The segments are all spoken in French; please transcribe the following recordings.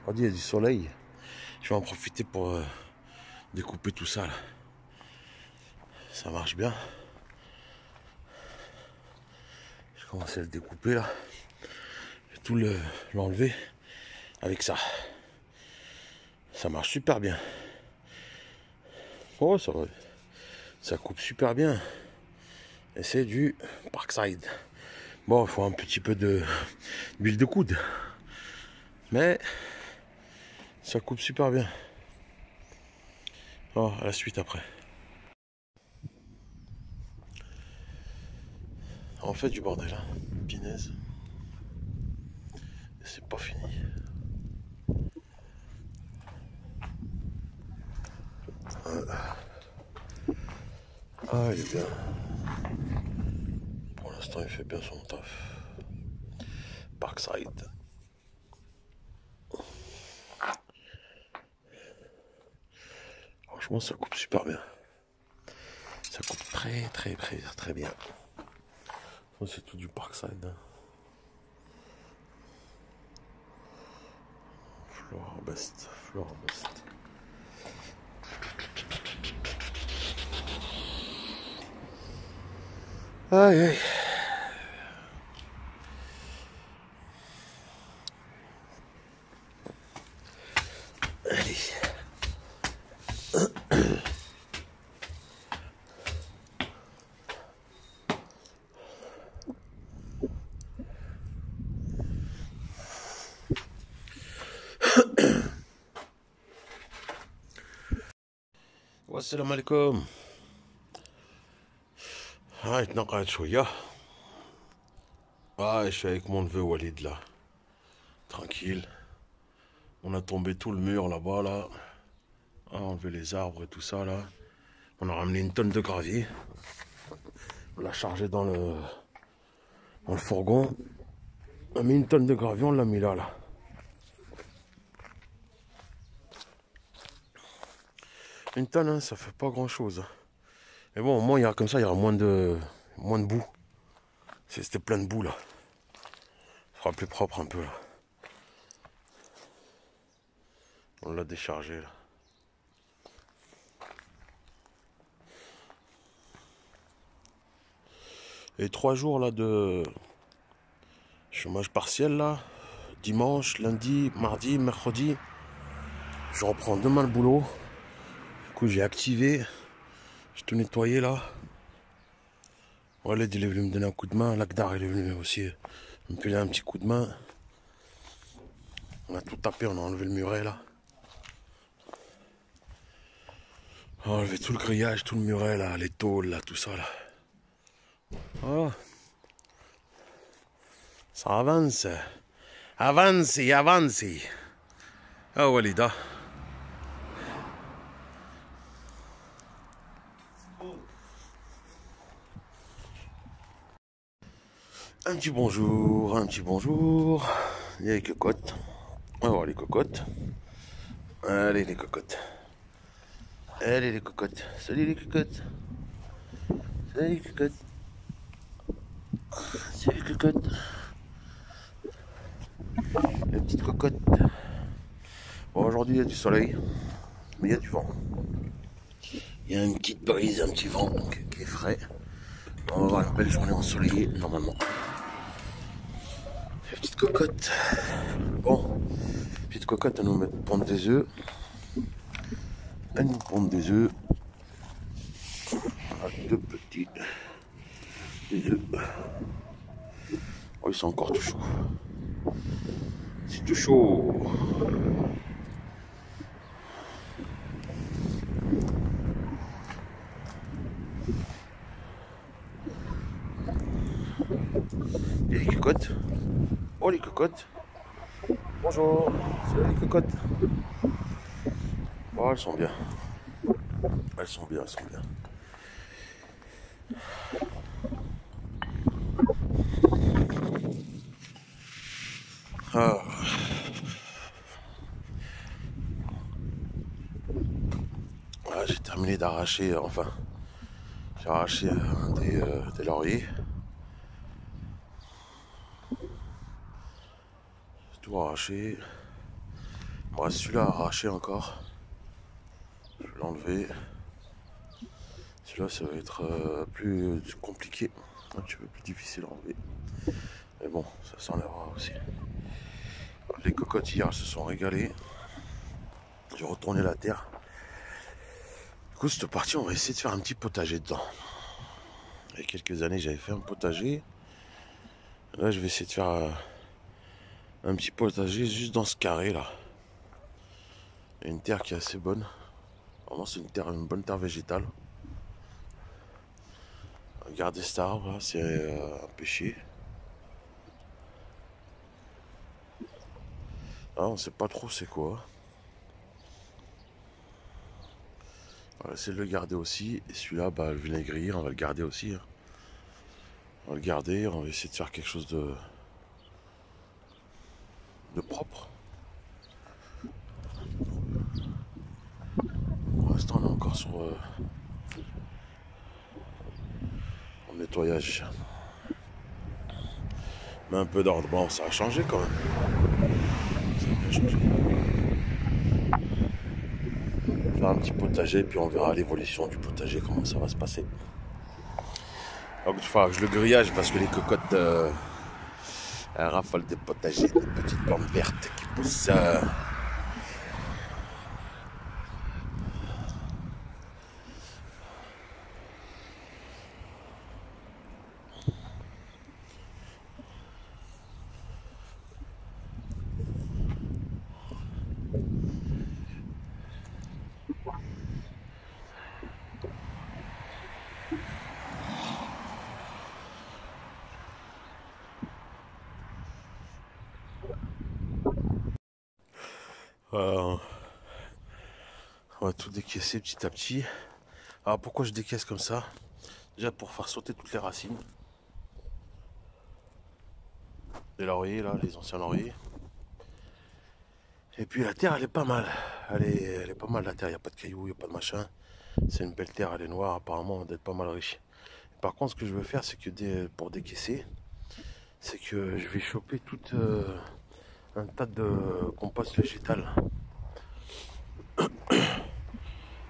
Regardez, il y a du soleil. Je vais en profiter pour découper tout ça là. Ça marche bien. Je commence à le découper là. Je vais tout l'enlever avec ça. Ça marche super bien. Oh, ça coupe super bien. Et c'est du Parkside. Bon, il faut un petit peu d'huile de coude. Mais ça coupe super bien. Oh, à la suite après. On fait du bordel, hein. Pinaise. Et c'est pas fini. Ah, il est bien. Pour l'instant, il fait bien son taf. Parkside. Franchement, ça coupe super bien. Ça coupe très bien. C'est tout du Parkside. Hein. Florbest. Aïe aïe. Allez. Assalamu alaikum. نتنقعد شوية. Je suis avec mon neveu Walid là. Tranquille. On a tombé tout le mur là-bas là. Enlevé les arbres et tout ça là. On a ramené une tonne de gravier. On l'a chargé dans le fourgon. On a mis une tonne de gravier, on l'a mis là. Une tonne, hein, ça fait pas grand chose. Mais bon, au moins, comme ça, il y aura moins de boue. C'était plein de boue là. Ça sera plus propre un peu là. On l'a déchargé là. Et 3 jours là de chômage partiel là. Dimanche, lundi, mardi, mercredi. Je reprends demain le boulot. Du coup, j'ai activé. J'ai tout nettoyé là. Walid il est venu me donner un coup de main. L'Akdar il est venu aussi me filer un petit coup de main. On a tout tapé, on a enlevé le muret là. On a enlevé tout le grillage, tout le muret là, les tôles là, tout ça là. Voilà. Ça avance. Avance. Ah Walida. Un petit bonjour. Il y a les cocottes. On va voir les cocottes. Allez les cocottes. Salut les cocottes. Les petites cocottes. Bon, aujourd'hui il y a du soleil, mais il y a du vent. Il y a une petite brise, un petit vent qui est frais. On va avoir une belle journée ensoleillée normalement. Les petites cocottes. Bon, petite cocotte, elle nous met pondre des œufs. Elle nous pondent des œufs. Deux petits des œufs. Oh, ils sont encore tout chauds. C'est tout chaud. Et les cocottes. Oh les cocottes. Bonjour. C'est les cocottes. Oh elles sont bien. Elles sont bien. Ah. Ah, j'ai terminé d'arracher, enfin, j'ai arraché des lauriers. Tout arraché. Il me reste celui-là à arracher encore. Je vais l'enlever. Celui-là, ça va être plus compliqué. Un petit peu plus difficile à enlever. Mais bon, ça s'enlèvera aussi. Les cocottes hier se sont régalées. J'ai retourné la terre. Du coup, cette partie, on va essayer de faire un petit potager dedans. Il y a quelques années, j'avais fait un potager. Là, je vais essayer de faire un petit potager juste dans ce carré là. Il y a une terre qui est assez bonne. Vraiment, c'est une bonne terre végétale. Regardez cet arbre là, c'est un pêcher. Ah, on sait pas trop c'est quoi. On va essayer de le garder aussi. Et celui-là, bah, le vinaigrier, on va le garder aussi. Hein. On va le garder, on va essayer de faire quelque chose de propre. Pour l'instant, on est encore sur le nettoyage. Mais un peu d'ordre. Bon, ça a changé quand même. Ça a bien changé. Faire un petit potager, puis on verra l'évolution du potager, comment ça va se passer. Donc, il faut que je le grillage parce que les cocottes raffolent des potagers, des petites plantes vertes qui poussent. On va tout décaisser petit à petit. Alors pourquoi je décaisse comme ça? Déjà pour faire sauter toutes les racines. Les lauriers là, les anciens lauriers. Et puis la terre elle est pas mal. Elle est pas mal la terre, il n'y a pas de cailloux, il n'y a pas de machin. C'est une belle terre, elle est noire, apparemment d'être pas mal riche. Par contre ce que je veux faire c'est que pour décaisser, c'est que je vais choper tout un tas de compost végétal.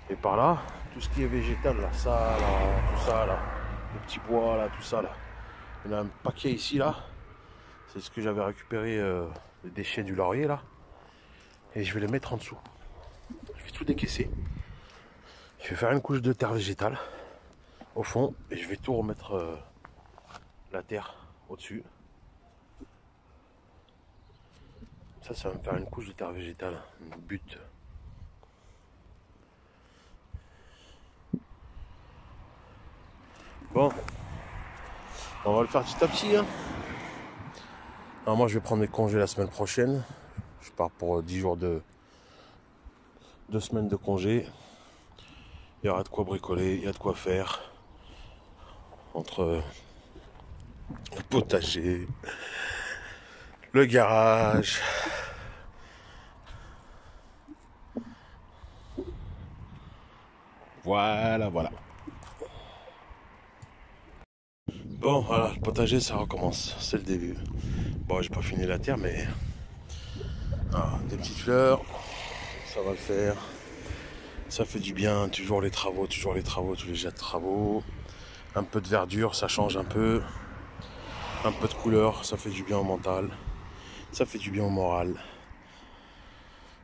Et par là, tout ce qui est végétal, là, ça, là, tout ça, là, le petit bois, là, tout ça, là. Il y en a un paquet ici, là. C'est ce que j'avais récupéré, les déchets du laurier, là. Et je vais les mettre en dessous. Je vais tout décaisser. Je vais faire une couche de terre végétale au fond. Et je vais tout remettre la terre au-dessus. Ça va me faire une couche de terre végétale. Une butte. Bon. On va le faire petit à petit, hein. Alors moi, je vais prendre mes congés la semaine prochaine. Je pars pour 10 jours 2 semaines de congé. Il y aura de quoi bricoler, il y a de quoi faire. Entre le potager, le garage. Voilà, voilà. Bon, voilà, le potager, ça recommence. C'est le début. Bon, j'ai pas fini la terre, mais... Ah, des petites fleurs, ça va le faire. Ça fait du bien, toujours les travaux, tous les jets de travaux. Un peu de verdure, ça change un peu. Un peu de couleur, ça fait du bien au mental. Ça fait du bien au moral.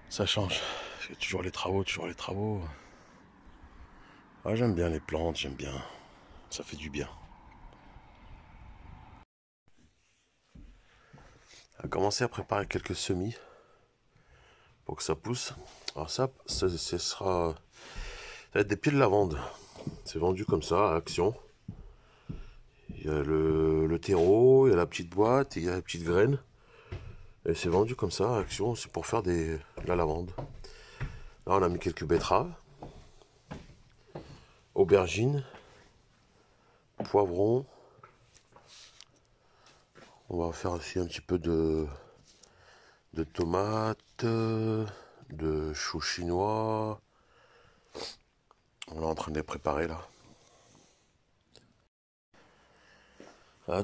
Ça change. Toujours les travaux, toujours les travaux. Ah, j'aime bien les plantes, j'aime bien. Ça fait du bien. On va commencer à préparer quelques semis pour que ça pousse. Alors ça sera... Ça va être des pieds de lavande. C'est vendu comme ça à Action. Il y a le terreau, il y a la petite boîte, et il y a la petite graine. Et c'est vendu comme ça à Action, c'est pour faire de la lavande. Là on a mis quelques betteraves, aubergines, poivrons. On va faire aussi un petit peu de tomates, de choux chinois. On est en train de les préparer là.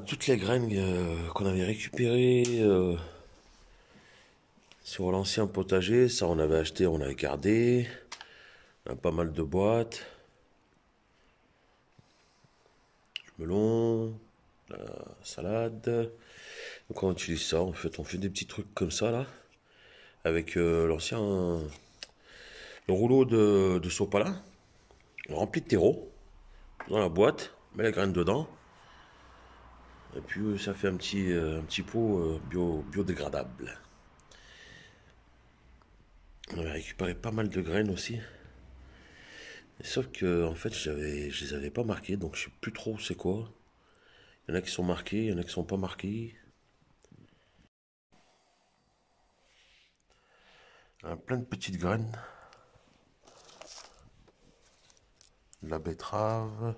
Toutes les graines qu'on avait récupérées Sur l'ancien potager, ça on avait acheté, on avait gardé. On a pas mal de boîtes. Du melon, la salade. Donc on utilise ça, en fait, on fait des petits trucs comme ça là. Avec l'ancien le rouleau de sopalin, rempli de terreau, dans la boîte, on met la graine dedans. Et puis ça fait un petit pot biodégradable. On avait récupéré pas mal de graines aussi. Sauf que en fait je les avais pas marquées, donc je sais plus trop c'est quoi. Il y en a qui sont marqués, il y en a qui sont pas marqués. Plein de petites graines. De la betterave.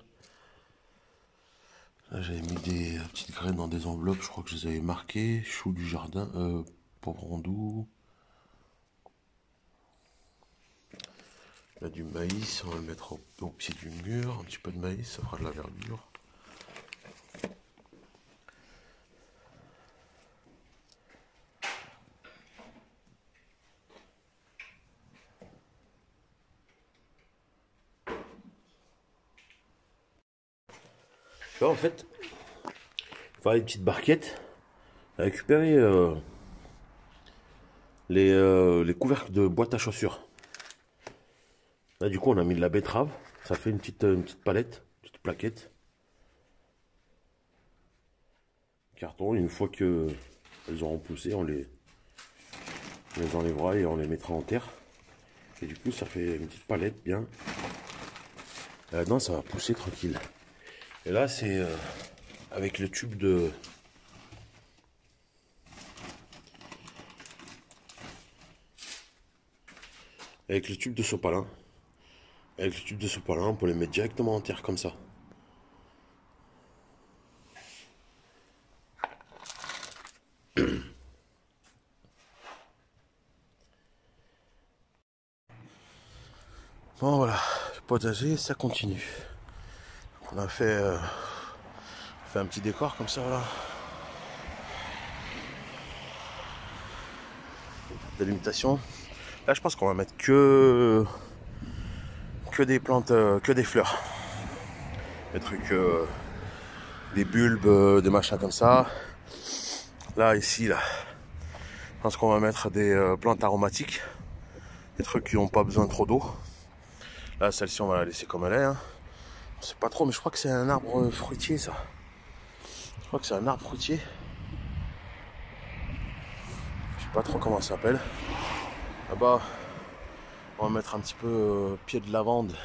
Là j'avais mis des petites graines dans des enveloppes, je crois que je les avais marquées. Choux du jardin, poivron doux. Là du maïs, on va le mettre au pied du mur. Un petit peu de maïs, ça fera de la verdure. Là en fait, il faut avoir une petite barquette à récupérer les couvercles de boîte à chaussures. Là du coup on a mis de la betterave, ça fait une petite palette, une petite plaquette. Carton, une fois que elles auront poussé, on les enlèvera et on les mettra en terre. Et du coup ça fait une petite palette bien. Et là-dedans ça va pousser tranquille. Et là c'est avec le tube de... Avec le tube de sopalin. Avec le tube de sopalin, on peut les mettre directement en terre comme ça. Bon voilà, le potager ça continue. On a fait un petit décor comme ça là. Délimitation. Là je pense qu'on va mettre que des plantes, que des fleurs. Des trucs, des bulbes, des machins comme ça. Là ici là, je pense qu'on va mettre des plantes aromatiques. Des trucs qui n'ont pas besoin de trop d'eau. Là celle-ci on va la laisser comme elle est. Hein. Je sais pas trop mais je crois que c'est un arbre fruitier ça. Je crois que c'est un arbre fruitier. Je sais pas trop comment ça s'appelle. Là-bas, on va mettre un petit peu pied de lavande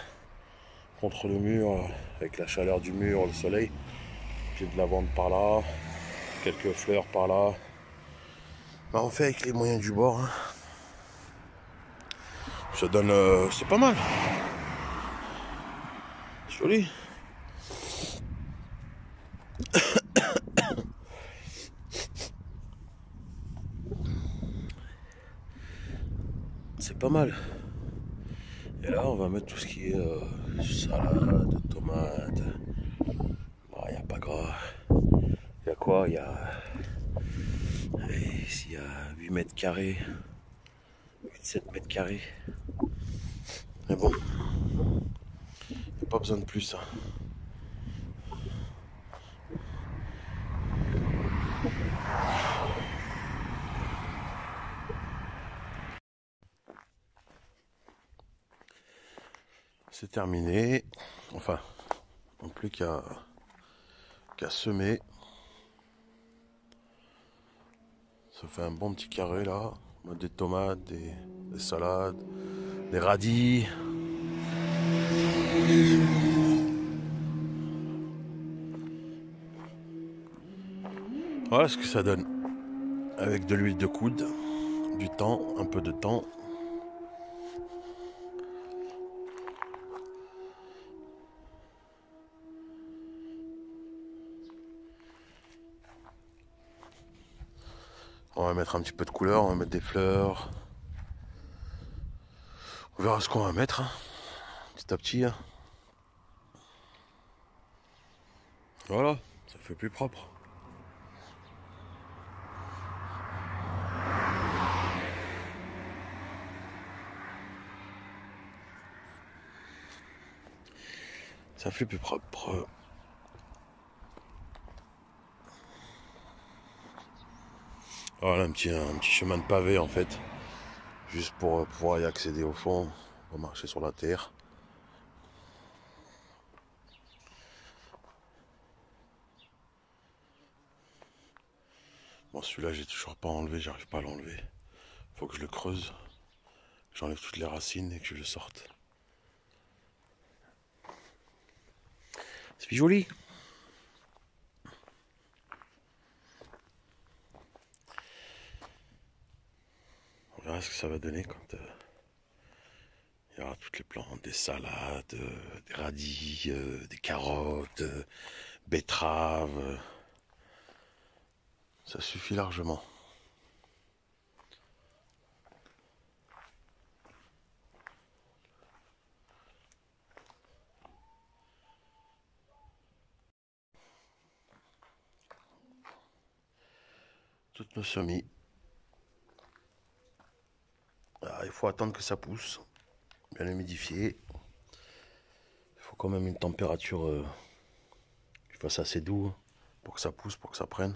contre le mur, avec la chaleur du mur, le soleil. Pied de lavande par là, quelques fleurs par là. Bah, on fait avec les moyens du bord. Hein. Ça donne... c'est pas mal. Joli. C'est pas mal. Et là, on va mettre tout ce qui est salade, tomates. Il n'y a pas gras. Il y a quoi? Il y a 8 mètres carrés. 8-7 mètres carrés. Mais bon, il n'y a pas besoin de plus. Hein. C'est terminé. Enfin, non plus qu'à semer. Ça fait un bon petit carré là. On a des tomates, des salades, des radis. Voilà ce que ça donne. Avec de l'huile de coude, du temps, un peu de temps. On va mettre un petit peu de couleur, on va mettre des fleurs. On verra ce qu'on va mettre, hein, petit à petit. Hein. Voilà, ça fait plus propre. Ça fait plus propre. Voilà un petit chemin de pavé en fait. Juste pour pouvoir y accéder au fond. On va marcher sur la terre. Bon, celui-là, j'ai toujours pas enlevé, j'arrive pas à l'enlever. Faut que je le creuse, que j'enlève toutes les racines et que je le sorte. C'est joli. On verra ce que ça va donner quand il y aura toutes les plantes, des salades, des radis, des carottes, betteraves. Ça suffit largement. Toutes nos semis. Alors, il faut attendre que ça pousse, bien humidifié. Il faut quand même une température qui fasse assez doux pour que ça pousse, pour que ça prenne.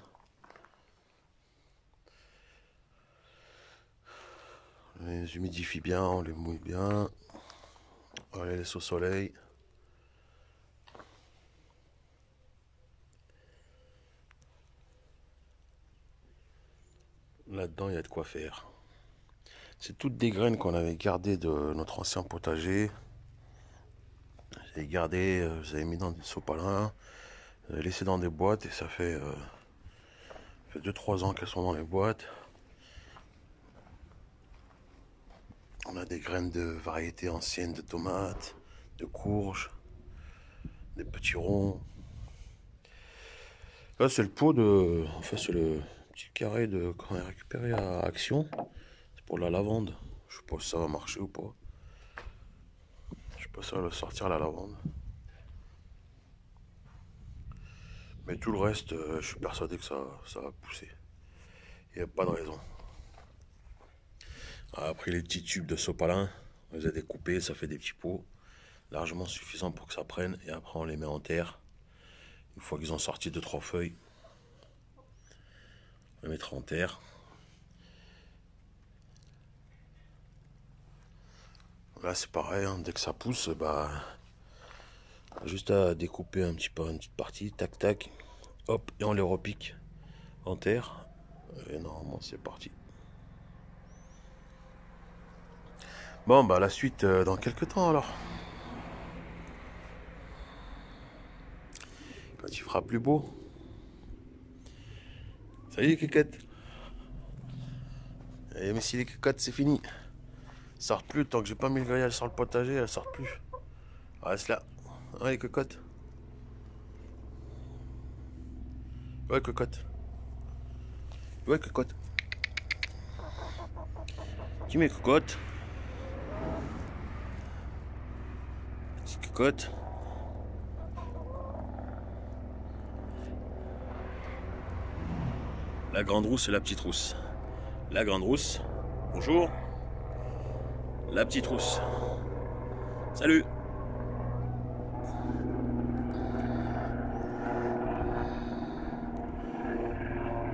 On les humidifie bien, on les mouille bien. On les laisse au soleil. Là-dedans, il y a de quoi faire. C'est toutes des graines qu'on avait gardées de notre ancien potager. J'ai gardé, j'avais mis dans des sopalins, laissé dans des boîtes et ça fait 2-3 ans qu'elles sont dans les boîtes. On a des graines de variétés anciennes de tomates, de courges, des petits ronds. Là, c'est le pot de. Enfin, c'est le petit carré de qu'on a récupéré à Action. C'est pour la lavande. Je sais pas si ça va marcher ou pas. Je sais pas si ça va sortir la lavande. Mais tout le reste, je suis persuadé que ça va pousser. Il n'y a pas de raison. Après les petits tubes de sopalin, on les a découpés, ça fait des petits pots. Largement suffisants pour que ça prenne. Et après on les met en terre. Une fois qu'ils ont sorti 2-3 feuilles, on les mettra en terre. Là c'est pareil, hein, dès que ça pousse, bah juste à découper un petit peu une petite partie, tac tac, hop, et on les repique en terre. Et normalement c'est parti. Bon bah la suite dans quelques temps alors. Quand il fera plus beau. Salut les cocottes. Et mais si les cocottes c'est fini. Elles sortent plus, tant que j'ai pas mis le grillage sur le potager, elles sortent plus. Reste là. Hein les cocottes. Ouais cocotte. Ouais cocotte. Qui met cocotte? Petite cocotte. La grande rousse et la petite rousse. La grande rousse. Bonjour. La petite rousse. Salut.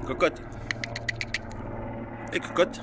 Cocotte. Et cocotte.